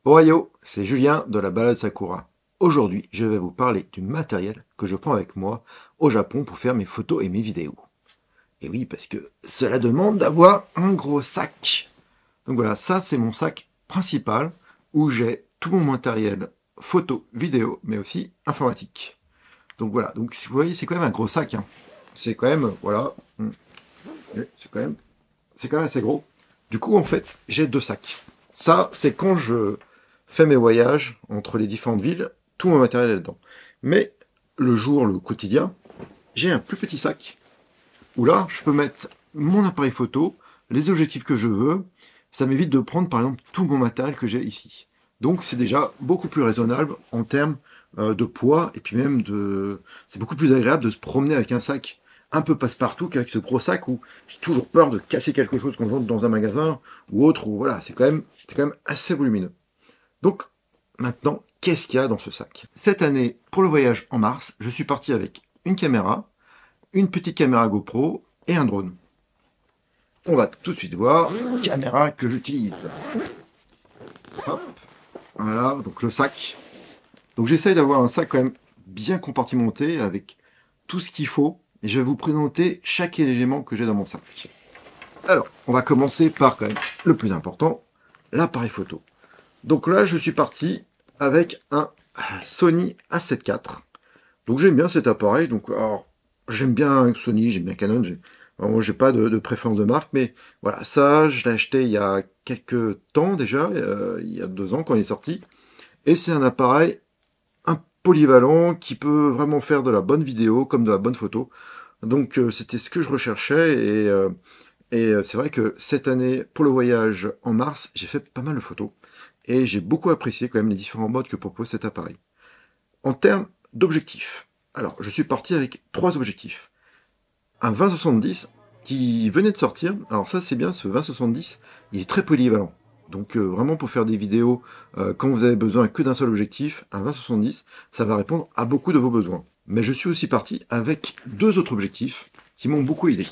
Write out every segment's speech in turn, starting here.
Ohio, c'est Julien de la balade Sakura. Aujourd'hui, je vais vous parler du matériel que je prends avec moi au Japon pour faire mes photos et mes vidéos. Et oui, parce que cela demande d'avoir un gros sac. Donc voilà, ça c'est mon sac principal où j'ai tout mon matériel photo, vidéo, mais aussi informatique. Donc voilà, donc si vous voyez, c'est quand même un gros sac, hein. C'est quand même, voilà, c'est quand même assez gros. Du coup, en fait, j'ai deux sacs. Ça, c'est quand je fais mes voyages entre les différentes villes, tout mon matériel est dedans. Mais le jour, le quotidien, j'ai un plus petit sac où là, je peux mettre mon appareil photo, les objectifs que je veux. Ça m'évite de prendre, par exemple, tout mon matériel que j'ai ici. Donc, c'est déjà beaucoup plus raisonnable en termes de poids et puis même de... C'est beaucoup plus agréable de se promener avec un sac un peu passe-partout qu'avec ce gros sac où j'ai toujours peur de casser quelque chose quand j'entre dans un magasin ou autre. Ou voilà, c'est quand même assez volumineux. Donc, maintenant, qu'est-ce qu'il y a dans ce sac? Cette année, pour le voyage en mars, je suis parti avec une caméra, une petite caméra GoPro et un drone. On va tout de suite voir la caméra que j'utilise. Hop, voilà, donc le sac. Donc j'essaye d'avoir un sac quand même bien compartimenté avec tout ce qu'il faut. Et je vais vous présenter chaque élément que j'ai dans mon sac. Alors, on va commencer par quand même le plus important, l'appareil photo. Donc là, je suis parti avec un Sony A7 IV. Donc j'aime bien cet appareil. Donc, alors, j'aime bien Sony, j'aime bien Canon. Moi, j'ai pas de préférence de marque, mais voilà, ça, je l'ai acheté il y a quelques temps déjà, il y a 2 ans quand il est sorti. Et c'est un appareil un polyvalent qui peut vraiment faire de la bonne vidéo comme de la bonne photo. Donc c'était ce que je recherchais et c'est vrai que cette année, pour le voyage en mars, j'ai fait pas mal de photos et j'ai beaucoup apprécié quand même les différents modes que propose cet appareil. En termes d'objectifs, alors je suis parti avec 3 objectifs. Un 20-70 qui venait de sortir. Alors ça c'est bien, ce 20-70, il est très polyvalent. Donc vraiment pour faire des vidéos, quand vous avez besoin que d'un seul objectif, un 20-70, ça va répondre à beaucoup de vos besoins. Mais je suis aussi parti avec 2 autres objectifs qui m'ont beaucoup aidé.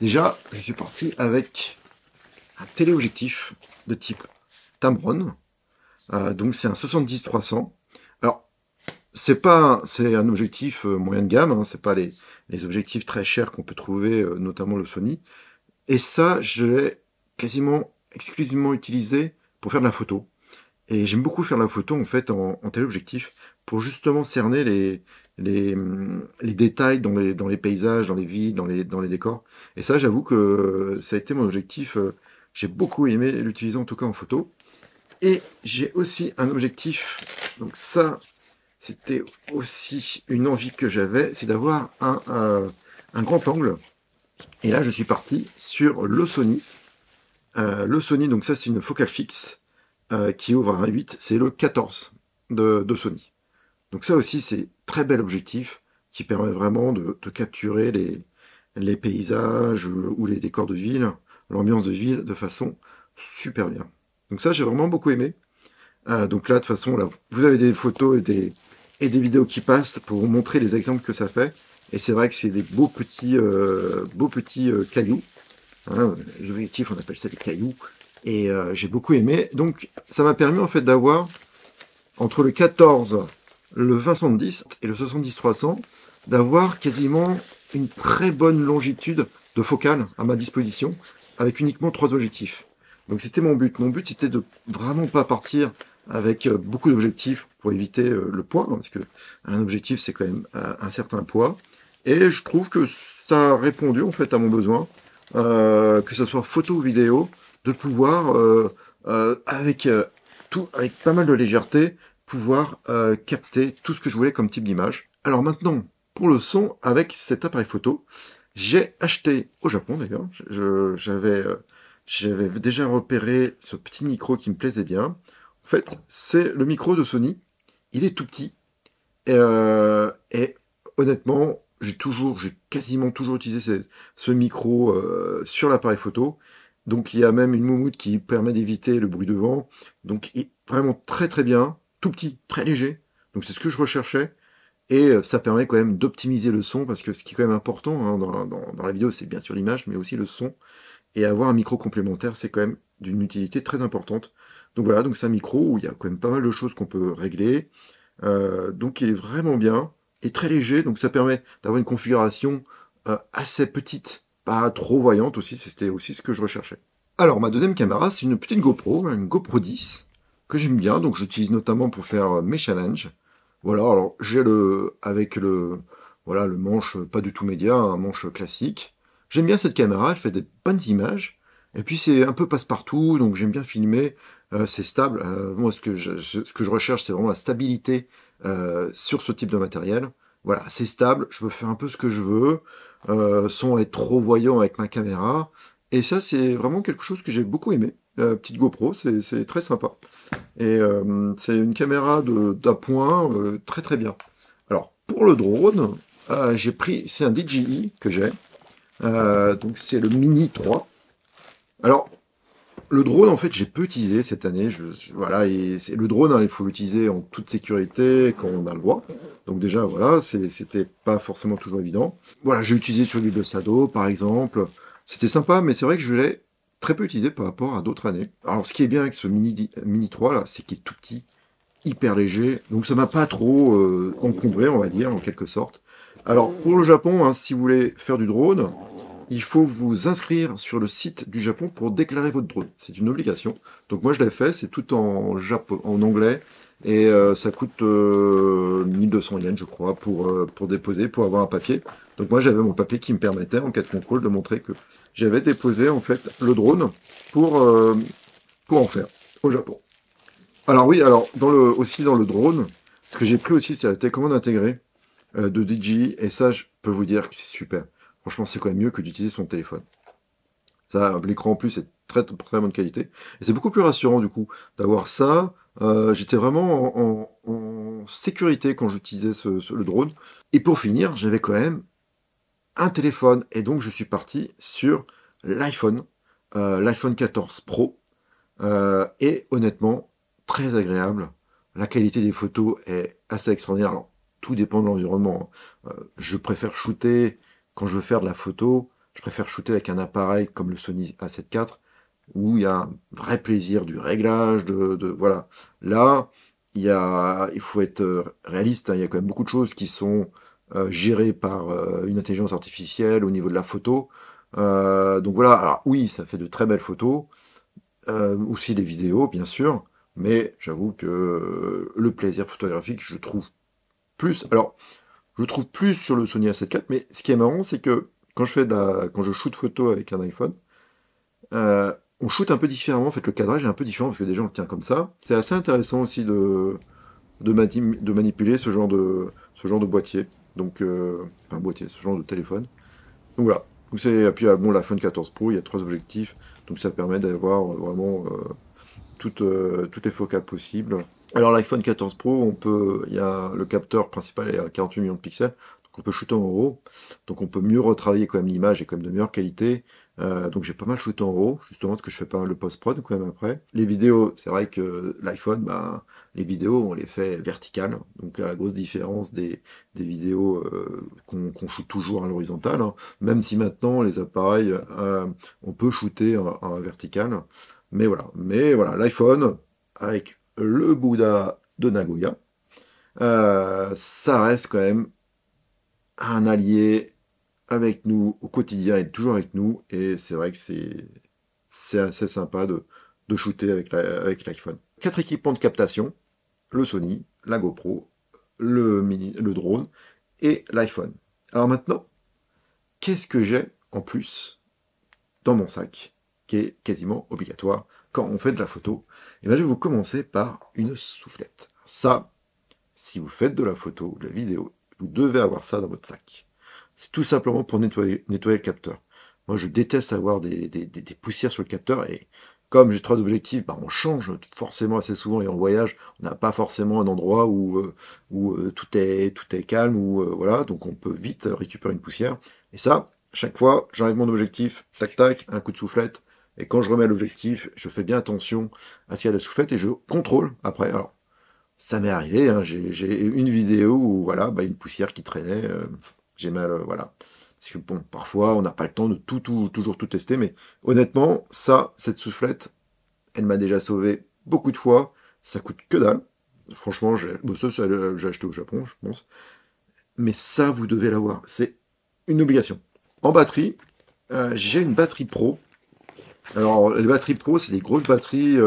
Déjà, je suis parti avec un téléobjectif de type Tamron. Donc c'est un 70-300. Alors c'est un objectif moyen de gamme, hein, c'est pas les objectifs très chers qu'on peut trouver, notamment le Sony. Et ça, je l'ai quasiment exclusivement utilisé pour faire de la photo. Et j'aime beaucoup faire la photo en fait en téléobjectif pour justement cerner les détails dans les paysages, dans les villes, dans les décors. Et ça, j'avoue que ça a été mon objectif. J'ai beaucoup aimé l'utiliser en tout cas en photo. Et j'ai aussi un objectif, donc ça, c'était aussi une envie que j'avais, c'est d'avoir un grand angle. Et là, je suis parti sur le Sony. Le Sony, donc ça, c'est une focale fixe qui ouvre à 1.8. C'est le 14 de Sony. Donc ça aussi, c'est très bel objectif qui permet vraiment de capturer les paysages ou les décors de ville, l'ambiance de ville de façon super bien. Donc ça, j'ai vraiment beaucoup aimé. Donc là, de toute façon, là, vous avez des photos et des vidéos qui passent pour vous montrer les exemples que ça fait. Et c'est vrai que c'est des beaux petits cailloux. Hein, l'objectif, on appelle ça des cailloux. Et j'ai beaucoup aimé. Donc, ça m'a permis en fait d'avoir entre le 14, le 20-70 et le 70-300, d'avoir quasiment une très bonne longitude de focale à ma disposition, avec uniquement 3 objectifs. Donc c'était mon but. Mon but, c'était de vraiment pas partir avec beaucoup d'objectifs pour éviter le poids, hein, parce que un objectif, c'est quand même un certain poids. Et je trouve que ça a répondu en fait à mon besoin, que ce soit photo ou vidéo, de pouvoir, avec pas mal de légèreté, pouvoir capter tout ce que je voulais comme type d'image. Alors maintenant, pour le son, avec cet appareil photo, j'ai acheté au Japon d'ailleurs, j'avais déjà repéré ce petit micro qui me plaisait bien. En fait, c'est le micro de Sony, il est tout petit, et honnêtement, j'ai quasiment toujours utilisé ce micro sur l'appareil photo. Donc il y a même une moumoute qui permet d'éviter le bruit de vent. Donc il est vraiment très très bien, tout petit, très léger. Donc c'est ce que je recherchais. Et ça permet quand même d'optimiser le son, parce que ce qui est quand même important hein, dans la vidéo, c'est bien sûr l'image, mais aussi le son. Et avoir un micro complémentaire, c'est quand même d'une utilité très importante Donc voilà, donc c'est un micro où il y a quand même pas mal de choses qu'on peut régler. Donc il est vraiment bien et très léger, donc ça permet d'avoir une configuration assez petite, pas trop voyante aussi, c'était aussi ce que je recherchais. Alors ma deuxième caméra, c'est une petite GoPro, une GoPro 10, que j'aime bien, donc j'utilise notamment pour faire mes challenges. Voilà, alors j'ai avec voilà, le manche pas du tout média, un manche classique. J'aime bien cette caméra, elle fait des bonnes images, et puis c'est un peu passe-partout, donc j'aime bien filmer, c'est stable. Moi, ce que je recherche, c'est vraiment la stabilité sur ce type de matériel. Voilà, c'est stable, je peux faire un peu ce que je veux, sans être trop voyant avec ma caméra. Et ça, c'est vraiment quelque chose que j'ai beaucoup aimé. La petite GoPro, c'est très sympa. Et c'est une caméra d'appoint très très bien. Alors, pour le drone, j'ai pris, c'est un DJI que j'ai. Donc c'est le Mini 3. Alors, le drone, en fait, j'ai peu utilisé cette année. Voilà, et le drone, hein, il faut l'utiliser en toute sécurité quand on a le droit. Donc déjà, voilà, c'était pas forcément toujours évident. Voilà, j'ai utilisé sur l'île de Sado, par exemple. C'était sympa, mais c'est vrai que je l'ai très peu utilisé par rapport à d'autres années. Alors, ce qui est bien avec ce Mini 3, là, c'est qu'il est tout petit, hyper léger. Donc ça m'a pas trop encombré, on va dire, en quelque sorte. Alors, pour le Japon, hein, si vous voulez faire du drone, il faut vous inscrire sur le site du Japon pour déclarer votre drone. C'est une obligation. Donc moi je l'ai fait, c'est tout en anglais, et ça coûte 1200 yens, je crois, pour déposer, pour avoir un papier. Donc moi j'avais mon papier qui me permettait, en cas de contrôle, de montrer que j'avais déposé en fait le drone pour, euh, pour en faire au Japon. Alors oui, alors aussi dans le drone, ce que j'ai pris aussi, c'est la télécommande intégrée de DJI, et ça, je peux vous dire que c'est super. Franchement, c'est quand même mieux que d'utiliser son téléphone. Ça, l'écran en plus est très, très bonne qualité. Et c'est beaucoup plus rassurant du coup d'avoir ça. J'étais vraiment en sécurité quand j'utilisais le drone. Et pour finir, j'avais quand même un téléphone. Et donc je suis parti sur l'iPhone 14 Pro. Et honnêtement, très agréable. La qualité des photos est assez extraordinaire. Alors, tout dépend de l'environnement, hein. Je préfère shooter, quand je veux faire de la photo, je préfère shooter avec un appareil comme le Sony A7 IV, où il y a un vrai plaisir du réglage, voilà. Là, il faut être réaliste, hein, il y a quand même beaucoup de choses qui sont gérées par une intelligence artificielle au niveau de la photo. Donc voilà, alors oui, ça fait de très belles photos, aussi les vidéos, bien sûr, mais j'avoue que le plaisir photographique, je trouve plus. Alors, je trouve plus sur le Sony A7 IV, mais ce qui est marrant, c'est que quand je shoot photo avec un iPhone, on shoot un peu différemment. En fait, le cadrage est un peu différent parce que déjà on le tient comme ça. C'est assez intéressant aussi de manipuler ce genre de boîtier. Donc, enfin, boîtier, ce genre de téléphone. Donc voilà. Puis bon, l'iPhone 14 Pro, il y a 3 objectifs, donc ça permet d'avoir vraiment toutes les focales possibles. Alors l'iPhone 14 Pro, il y a le capteur principal est à 48 millions de pixels, donc on peut shooter en RAW, donc on peut mieux retravailler quand même l'image et quand même de meilleure qualité. Donc j'ai pas mal shooté en RAW, justement parce que je fais pas mal de post-prod quand même après. Les vidéos, c'est vrai que l'iPhone, ben, les vidéos on les fait verticales, donc à la grosse différence des vidéos qu'on shoot toujours à l'horizontale, hein. Même si maintenant les appareils, on peut shooter en vertical. Mais voilà, l'iPhone avec le Bouddha de Nagoya, ça reste quand même un allié avec nous au quotidien, il est toujours avec nous, et c'est vrai que c'est assez sympa de shooter avec l'iPhone. 4 équipements de captation, le Sony, la GoPro, le drone et l'iPhone. Alors maintenant, qu'est-ce que j'ai en plus dans mon sac, qui est quasiment obligatoire quand on fait de la photo? Et bien, je vais vous commencer par une soufflette. Ça, si vous faites de la photo, de la vidéo, vous devez avoir ça dans votre sac. C'est tout simplement pour nettoyer le capteur. Moi, je déteste avoir des poussières sur le capteur, et comme j'ai 3 objectifs, bah, on change forcément assez souvent, et en voyage, on n'a pas forcément un endroit où tout est calme, voilà, donc on peut vite récupérer une poussière. Et ça, chaque fois, j'enlève mon objectif, tac tac, un coup de soufflette, et quand je remets l'objectif, je fais bien attention à ce qu'il y a de la soufflette, et je contrôle après. Alors, ça m'est arrivé, hein, j'ai une vidéo où voilà, bah, une poussière qui traînait, j'ai mal, voilà. Parce que bon, parfois on n'a pas le temps de toujours tout tester, mais honnêtement, cette soufflette, elle m'a déjà sauvé beaucoup de fois, ça coûte que dalle. Franchement, j'ai acheté au Japon, je pense. Mais ça, vous devez l'avoir. C'est une obligation. En batterie, j'ai une batterie pro. Alors, les batteries pro, c'est des grosses batteries.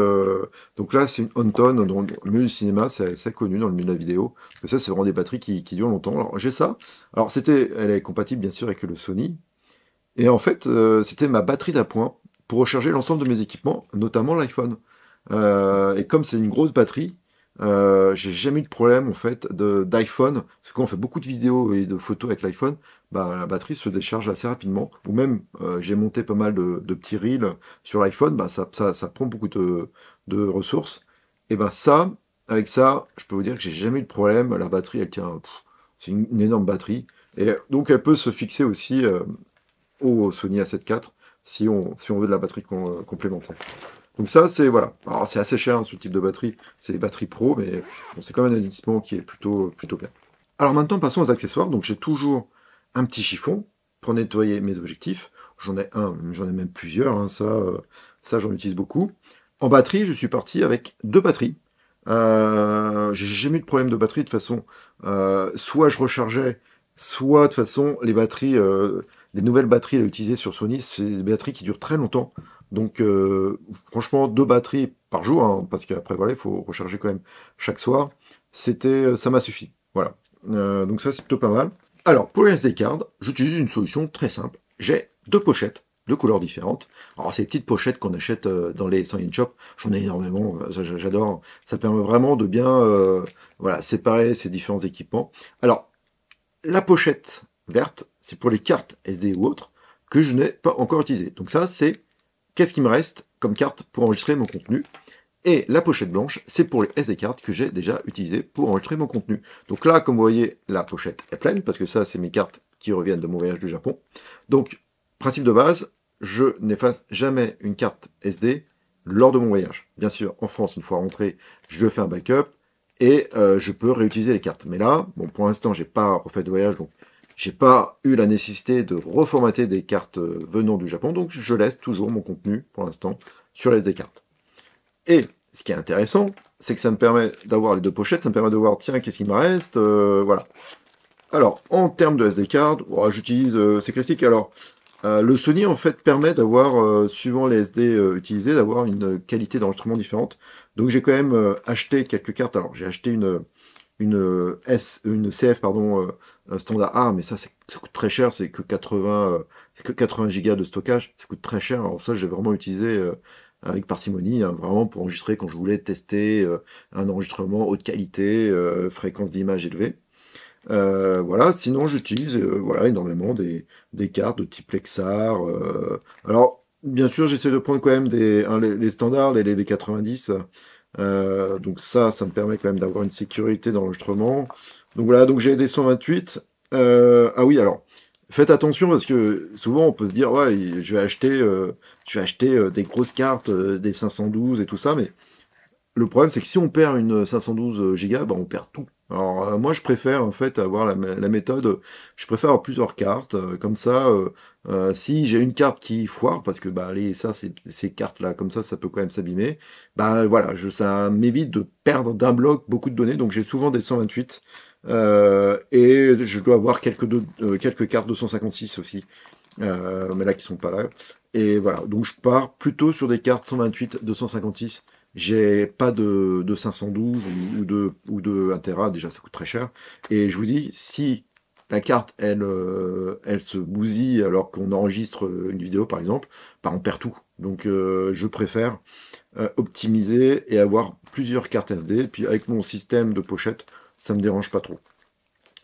Donc là, c'est une Onton. Dans le milieu du cinéma, c'est assez connu dans le milieu de la vidéo. Mais ça, c'est vraiment des batteries qui durent longtemps. Alors, j'ai ça. Alors, elle est compatible, bien sûr, avec le Sony. Et en fait, c'était ma batterie d'appoint pour recharger l'ensemble de mes équipements, notamment l'iPhone. Et comme c'est une grosse batterie, j'ai jamais eu de problème en fait d'iPhone. Parce que quand on fait beaucoup de vidéos et de photos avec l'iPhone, bah, la batterie se décharge assez rapidement. Ou même, j'ai monté pas mal de petits reels sur l'iPhone, bah, ça prend beaucoup de ressources. Et ben ça, avec ça, je peux vous dire que j'ai jamais eu de problème. La batterie, elle tient, c'est une énorme batterie. Et donc elle peut se fixer aussi au Sony A7 IV si on veut de la batterie complémentaire. Donc ça, c'est voilà. Alors c'est assez cher hein, ce type de batterie, c'est des batteries pro, mais bon, c'est quand même un investissement qui est plutôt bien. Alors maintenant, passons aux accessoires. Donc j'ai toujours un petit chiffon pour nettoyer mes objectifs. J'en ai un, j'en ai même plusieurs, hein, ça j'en utilise beaucoup. En batterie, je suis parti avec 2 batteries. J'ai jamais eu de problème de batterie de toute façon. Soit je rechargeais, soit de toute façon les nouvelles batteries à utiliser sur Sony, c'est des batteries qui durent très longtemps. Donc franchement, 2 batteries par jour, hein, parce qu'après voilà, il faut recharger quand même chaque soir. Ça m'a suffi. Voilà. Donc ça c'est plutôt pas mal. Alors pour les SD cards, j'utilise une solution très simple. J'ai 2 pochettes de couleurs différentes. Alors ces petites pochettes qu'on achète dans les Sangen Shop, j'en ai énormément, j'adore. Ça permet vraiment de bien voilà, séparer ces différents équipements. Alors la pochette verte, c'est pour les cartes SD ou autres que je n'ai pas encore utilisées. Donc ça c'est qu'est-ce qui me reste comme carte pour enregistrer mon contenu. Et la pochette blanche, c'est pour les SD cards que j'ai déjà utilisées pour enregistrer mon contenu. Donc là, comme vous voyez, la pochette est pleine, parce que ça, c'est mes cartes qui reviennent de mon voyage du Japon. Donc, principe de base, je n'efface jamais une carte SD lors de mon voyage. Bien sûr, en France, une fois rentré, je fais un backup et je peux réutiliser les cartes. Mais là, bon, pour l'instant, j'ai pas refait de voyage, donc j'ai pas eu la nécessité de reformater des cartes venant du Japon, donc je laisse toujours mon contenu, pour l'instant, sur les SD cartes. Et ce qui est intéressant, c'est que ça me permet d'avoir les 2 pochettes, ça me permet de voir, tiens, qu'est-ce qu'il me reste, voilà. Alors, en termes de SD card, j'utilise, c'est classique, alors, le Sony, en fait, permet d'avoir, suivant les SD utilisés, d'avoir une qualité d'enregistrement différente. Donc, j'ai quand même acheté quelques cartes, alors, j'ai acheté une CF, pardon, standard A, mais ça coûte très cher, c'est que 80 gigas de stockage, ça coûte très cher, alors ça, j'ai vraiment utilisé avec parcimonie, hein, vraiment pour enregistrer quand je voulais tester un enregistrement haute qualité, fréquence d'image élevée. Voilà, sinon j'utilise voilà, énormément des cartes de type Lexar. Alors, bien sûr, j'essaie de prendre quand même les standards, les V90. Donc ça me permet quand même d'avoir une sécurité d'enregistrement. Donc voilà, donc j'ai des 128. Ah oui, alors, faites attention parce que souvent on peut se dire, ouais, je vais acheter des grosses cartes, des 512 et tout ça, mais le problème c'est que si on perd une 512 Go, bah, on perd tout. Alors moi je préfère en fait avoir la méthode, je préfère avoir plusieurs cartes, comme ça, si j'ai une carte qui foire, parce que bah, ces cartes-là, comme ça peut quand même s'abîmer, bah voilà, ça m'évite de perdre d'un bloc beaucoup de données, donc j'ai souvent des 128, et je dois avoir quelques cartes 256 aussi, mais là qui sont pas là, et voilà, donc je pars plutôt sur des cartes 128, 256, j'ai pas de 512 ou de 1 Tera, déjà ça coûte très cher. Et je vous dis, si la carte, elle se bousille alors qu'on enregistre une vidéo par exemple, bah on perd tout. Donc je préfère optimiser et avoir plusieurs cartes SD. Puis avec mon système de pochette, ça me dérange pas trop.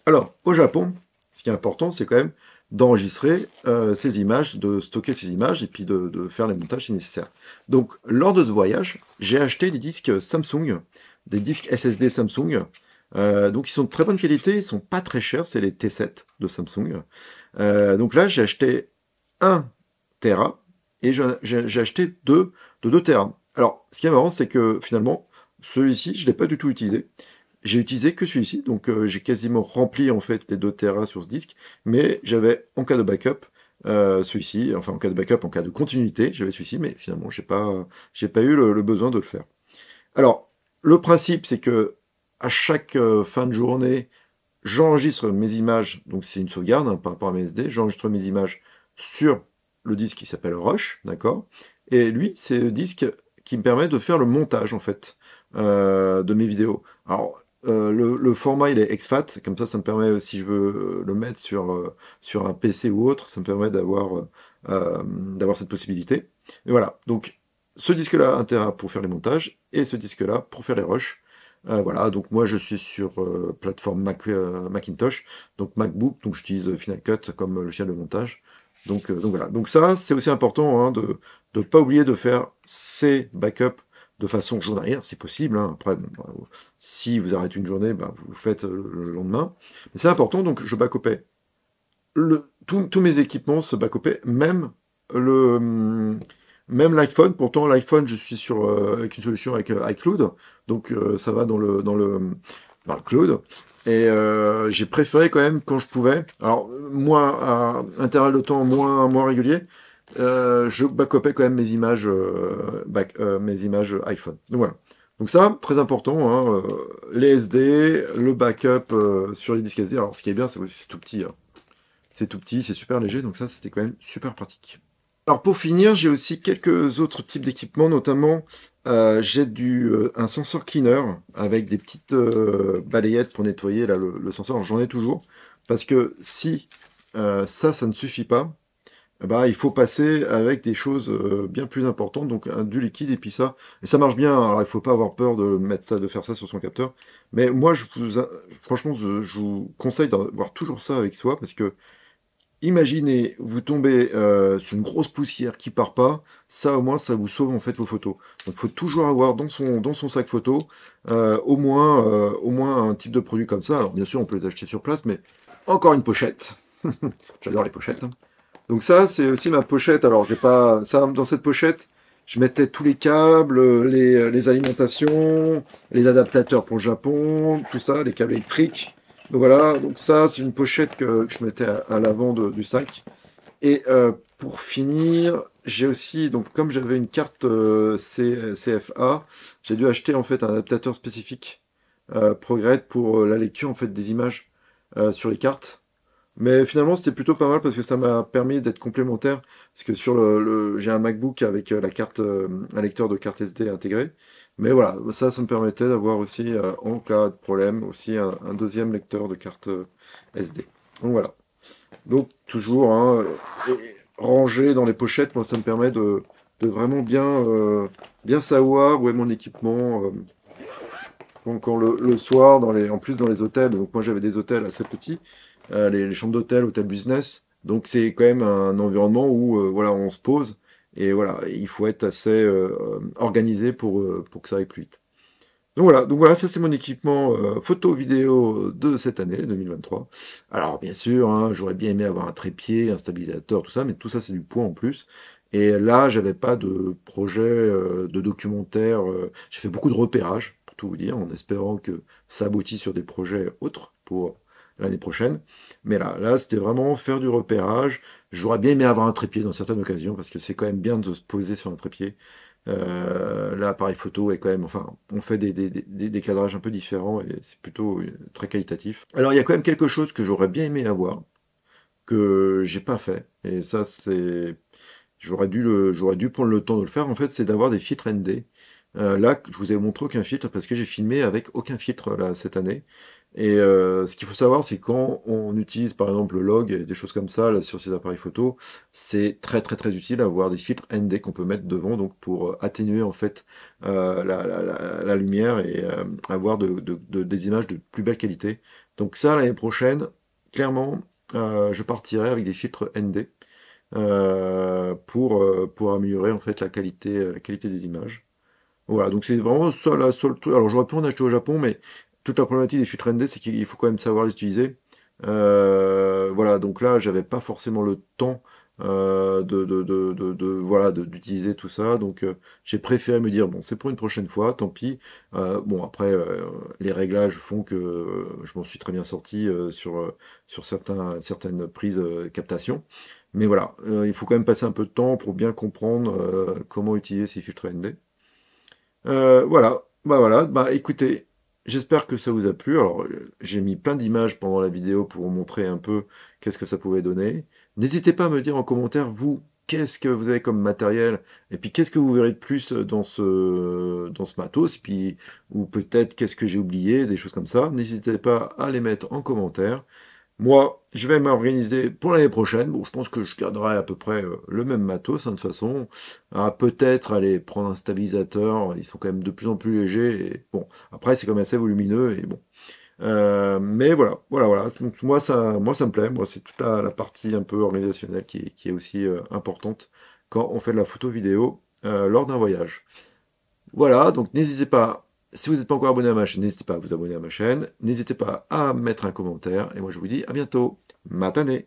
Alors, au Japon, ce qui est important, c'est quand même d'enregistrer ces images, de stocker ces images et puis de faire les montages si nécessaire. Donc, lors de ce voyage, j'ai acheté des disques Samsung, des disques SSD Samsung. Donc, ils sont de très bonne qualité, ils sont pas très chers, c'est les T7 de Samsung. Donc là, j'ai acheté 1 Tera et j'ai acheté 2 de 2 Tera. Alors, ce qui est marrant, c'est que finalement, celui-ci, je ne l'ai pas du tout utilisé. J'ai utilisé que celui-ci, donc j'ai quasiment rempli en fait les 2 Tera sur ce disque, mais j'avais en cas de backup celui-ci, enfin en cas de backup, en cas de continuité, j'avais celui-ci, mais finalement j'ai pas eu le besoin de le faire. Alors, le principe, c'est que à chaque fin de journée, j'enregistre mes images, donc c'est une sauvegarde hein, par rapport à mes SD, j'enregistre mes images sur le disque qui s'appelle Rush, d'accord? Et lui, c'est le disque qui me permet de faire le montage, en fait, de mes vidéos. Alors, le format, il est exFAT, comme ça me permet, si je veux le mettre sur un PC ou autre, ça me permet d'avoir cette possibilité. Et voilà, donc ce disque-là a intérêt pour faire les montages, et ce disque-là pour faire les rushs. Voilà, donc moi je suis sur plateforme Macintosh, donc MacBook, donc j'utilise Final Cut comme logiciel de montage. Donc voilà, donc ça c'est aussi important hein, de ne pas oublier de faire ces backups de façon journalière, c'est possible. Hein. Après, bon, bah, si vous arrêtez une journée, bah, vous le faites le lendemain. Mais c'est important, donc je backupais. Tous mes équipements se backupaient, le, même l'iPhone. Pourtant, l'iPhone, je suis avec une solution avec iCloud, donc ça va dans le cloud. Et j'ai préféré quand même quand je pouvais, alors moins à intervalle de temps moins régulier, je backupais quand même mes images iPhone. Donc voilà. Donc ça, très important, hein, les SD, le backup sur les disques SD. Alors ce qui est bien, c'est aussi c'est tout petit. Hein. C'est tout petit, c'est super léger, donc ça c'était quand même super pratique. Alors pour finir, j'ai aussi quelques autres types d'équipements, notamment j'ai un sensor cleaner avec des petites balayettes pour nettoyer là, le sensor. Alors, j'en ai toujours, parce que si ça ne suffit pas, bah, il faut passer avec des choses bien plus importantes, donc du liquide et puis ça. Et ça marche bien, alors il faut pas avoir peur de faire ça sur son capteur. Mais moi, franchement, je vous conseille d'avoir toujours ça avec soi, parce que imaginez, vous tombez sur une grosse poussière qui part pas, ça au moins ça vous sauve en fait vos photos. Donc il faut toujours avoir dans son sac photo au moins un type de produit comme ça. Alors bien sûr on peut les acheter sur place, mais encore une pochette. J'adore les pochettes. Hein. Donc ça c'est aussi ma pochette. Alors j'ai pas ça dans cette pochette. Je mettais tous les câbles, les alimentations, les adaptateurs pour le Japon, tout ça, les câbles électriques. Donc voilà, donc ça c'est une pochette que je mettais à l'avant du sac. Et pour finir, j'ai aussi, donc comme j'avais une carte CFA, j'ai dû acheter en fait un adaptateur spécifique Prograde pour la lecture en fait des images sur les cartes. Mais finalement, c'était plutôt pas mal parce que ça m'a permis d'être complémentaire. Parce que j'ai un MacBook avec un lecteur de carte SD intégré. Mais voilà, ça me permettait d'avoir aussi, en cas de problème, aussi un deuxième lecteur de carte SD. Donc voilà. Donc toujours, hein, rangé dans les pochettes, moi ça me permet de vraiment bien savoir où est mon équipement. Quand le soir, en plus dans les hôtels, donc moi j'avais des hôtels assez petits, les chambres d'hôtel, hôtel business. Donc c'est quand même un environnement où voilà, on se pose et voilà, il faut être assez organisé pour que ça aille plus vite. Donc voilà, ça c'est mon équipement photo vidéo de cette année 2023. Alors bien sûr, hein, j'aurais bien aimé avoir un trépied, un stabilisateur, tout ça, mais tout ça c'est du poids en plus. Et là, j'avais pas de projet de documentaire. J'ai fait beaucoup de repérage, pour tout vous dire, en espérant que ça aboutisse sur des projets autres pour l'année prochaine. Mais là, c'était vraiment faire du repérage. J'aurais bien aimé avoir un trépied dans certaines occasions, parce que c'est quand même bien de se poser sur un trépied. L'appareil photo est quand même, enfin, on fait des cadrages un peu différents et c'est plutôt très qualitatif. Alors, il y a quand même quelque chose que j'aurais bien aimé avoir, que j'ai pas fait. Et ça, j'aurais dû prendre le temps de le faire. En fait, c'est d'avoir des filtres ND. Là, je vous ai montré aucun filtre parce que j'ai filmé avec aucun filtre là cette année. Et ce qu'il faut savoir, c'est quand on utilise par exemple le log et des choses comme ça là, sur ces appareils photo, c'est très très très utile d'avoir des filtres ND qu'on peut mettre devant donc pour atténuer en fait la lumière et avoir des images de plus belle qualité. Donc ça, l'année prochaine, clairement, je partirai avec des filtres ND pour améliorer en fait la qualité des images. Voilà, donc c'est vraiment ça la seule truc. Alors j'aurais pu en acheter au Japon, mais toute la problématique des filtres ND, c'est qu'il faut quand même savoir les utiliser. Voilà, donc là, j'avais pas forcément le temps voilà, d'utiliser tout ça. Donc j'ai préféré me dire, bon, c'est pour une prochaine fois, tant pis. Bon, après, les réglages font que je m'en suis très bien sorti sur certaines prises captation. Mais voilà, il faut quand même passer un peu de temps pour bien comprendre comment utiliser ces filtres ND. Voilà. Bah voilà, bah écoutez, j'espère que ça vous a plu. Alors, j'ai mis plein d'images pendant la vidéo pour vous montrer un peu qu'est-ce que ça pouvait donner. N'hésitez pas à me dire en commentaire, vous, qu'est-ce que vous avez comme matériel, et puis qu'est-ce que vous verrez de plus dans ce matos, puis, ou peut-être qu'est-ce que j'ai oublié, des choses comme ça. N'hésitez pas à les mettre en commentaire. Moi, je vais m'organiser pour l'année prochaine. Bon, je pense que je garderai à peu près le même matos, hein, de toute façon. Ah, peut-être aller prendre un stabilisateur. Ils sont quand même de plus en plus légers. Et bon, après, c'est quand même assez volumineux. Et bon. Mais voilà, voilà, voilà. Donc, moi, ça me plaît. Moi, c'est toute la partie un peu organisationnelle qui est aussi importante quand on fait de la photo vidéo lors d'un voyage. Voilà, donc n'hésitez pas, si vous n'êtes pas encore abonné à ma chaîne, n'hésitez pas à vous abonner à ma chaîne, n'hésitez pas à mettre un commentaire, et moi je vous dis à bientôt. Matane!